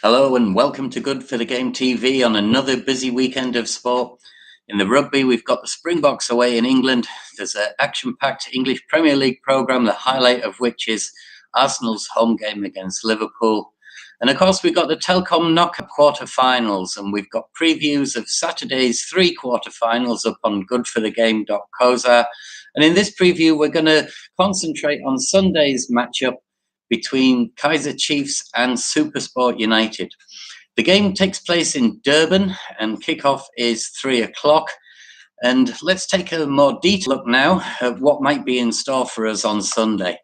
Hello and welcome to Good for the Game TV on another busy weekend of sport. In the rugby, we've got the Springboks away in England. There's an action-packed English Premier League programme, the highlight of which is Arsenal's home game against Liverpool. And of course, we've got the Telkom Knockout quarter-finals, and we've got previews of Saturday's 3 quarter-finals up on goodforthegame.co. And in this preview, we're going to concentrate on Sunday's matchup between Kaizer Chiefs and Supersport United. The game takes place in Durban and kickoff is 3 o'clock. And let's take a more detailed look now at what might be in store for us on Sunday.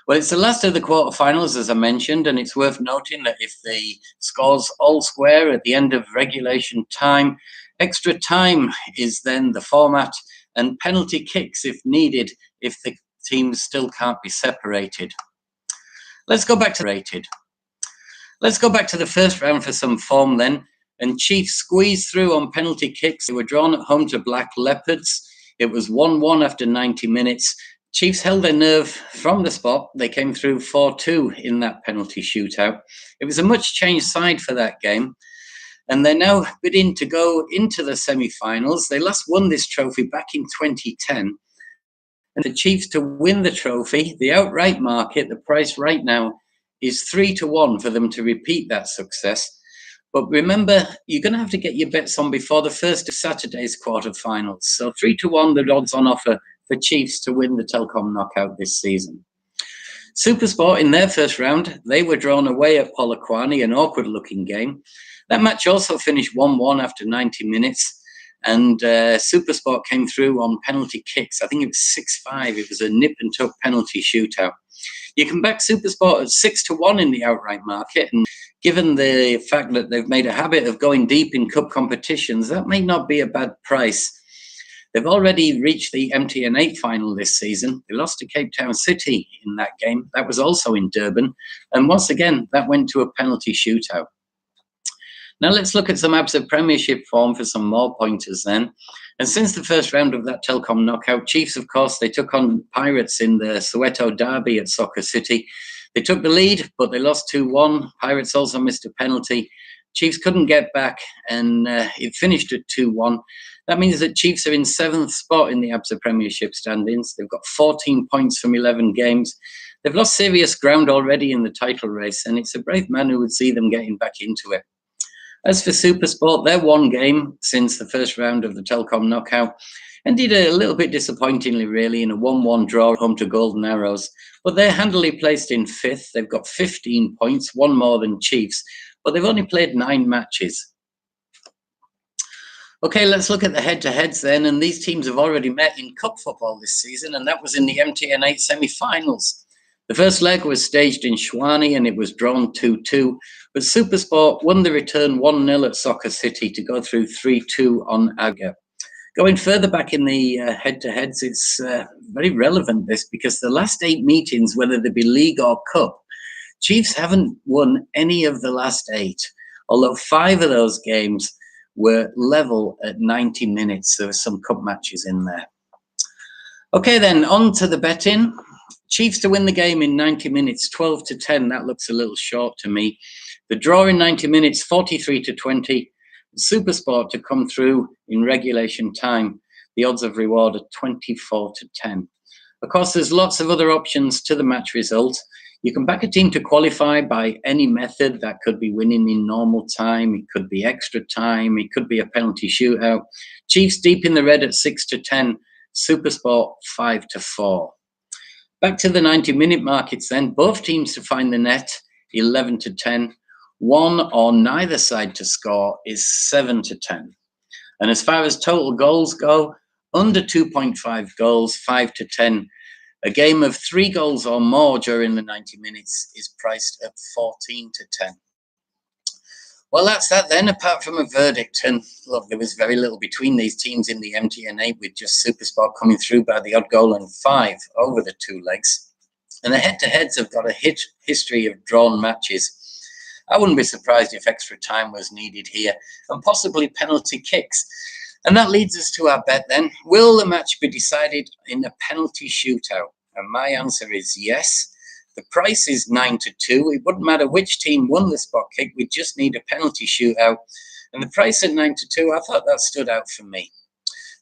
Well, it's the last of the quarterfinals, as I mentioned, and it's worth noting that if the scores all square at the end of regulation time, extra time is then the format, and penalty kicks if needed if the teams still can't be separated. Let's go back to the first round for some form then. And Chiefs squeezed through on penalty kicks. They were drawn at home to Black Leopards. It was 1-1 after 90 minutes. Chiefs held their nerve from the spot. They came through 4-2 in that penalty shootout. It was a much changed side for that game. And they're now bidding to go into the semi-finals. They last won this trophy back in 2010. And the Chiefs to win the trophy, the outright market, the price right now is 3-1 for them to repeat that success. But remember, you're going to have to get your bets on before the first of Saturday's quarterfinals. So 3-1, the odds on offer for Chiefs to win the Telkom Knockout this season. Supersport in their first round, they were drawn away at Polokwane, an awkward-looking game. That match also finished 1-1 after 90 minutes. And Supersport came through on penalty kicks. I think it was 6-5. It was a nip-and-tuck penalty shootout. You can back Supersport at 6-1 in the outright market. And given the fact that they've made a habit of going deep in cup competitions, that may not be a bad price. They've already reached the MTN8 final this season. They lost to Cape Town City in that game. That was also in Durban. And once again, that went to a penalty shootout. Now let's look at some ABSA Premiership form for some more pointers then. And since the first round of that Telkom Knockout, Chiefs, of course, they took on Pirates in the Soweto Derby at Soccer City. They took the lead, but they lost 2-1. Pirates also missed a penalty. Chiefs couldn't get back, and it finished at 2-1. That means that Chiefs are in 7th spot in the ABSA Premiership standings. They've got 14 points from 11 games. They've lost serious ground already in the title race, and it's a brave man who would see them getting back into it. As for Supersport, their one game since the first round of the Telkom Knockout ended a little bit disappointingly, really, in a 1-1 draw home to Golden Arrows. But they're handily placed in 5th. They've got 15 points, one more than Chiefs, but they've only played 9 matches. Okay, let's look at the head-to-heads then. And these teams have already met in cup football this season, and that was in the MTN8 semi-finals. The first leg was staged in Shwani and it was drawn 2-2, but Supersport won the return 1-0 at Soccer City to go through 3-2 on Aga. Going further back in the head-to-heads, it's very relevant, this, because the last 8 meetings, whether they be league or cup, Chiefs haven't won any of the last 8, although 5 of those games were level at 90 minutes. There were some cup matches in there. Okay, then, on to the betting. Chiefs to win the game in 90 minutes, 12-10. That looks a little short to me. The draw in 90 minutes, 43-20. Supersport to come through in regulation time. The odds of reward are 24-10. Of course, there's lots of other options to the match result. You can back a team to qualify by any method. That could be winning in normal time. It could be extra time. It could be a penalty shootout. Chiefs deep in the red at 6-10. Supersport 5-4. Back to the 90-minute markets then. Both teams to find the net, 11-10. One or neither side to score is 7-10. And as far as total goals go, under 2.5 goals, 5-10. A game of 3 goals or more during the 90 minutes is priced at 14-10. Well, that's that then, apart from a verdict. And look, there was very little between these teams in the MTN8, with just Supersport coming through by the odd goal and 5 over the 2 legs. And the head-to-heads have got a history of drawn matches. I wouldn't be surprised if extra time was needed here, and possibly penalty kicks. And that leads us to our bet then. Will the match be decided in a penalty shootout? And my answer is yes. The price is 9-2. It wouldn't matter which team won the spot kick. We just need a penalty shootout. And the price at 9-2, I thought that stood out for me.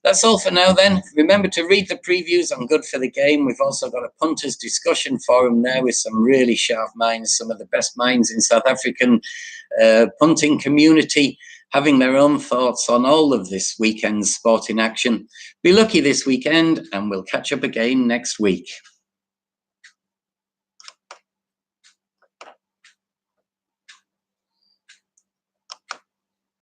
That's all for now then. Remember to read the previews on Good for the Game. We've also got a punters discussion forum there with some really sharp minds, some of the best minds in South African punting community, having their own thoughts on all of this weekend's sporting action. Be lucky this weekend, and we'll catch up again next week.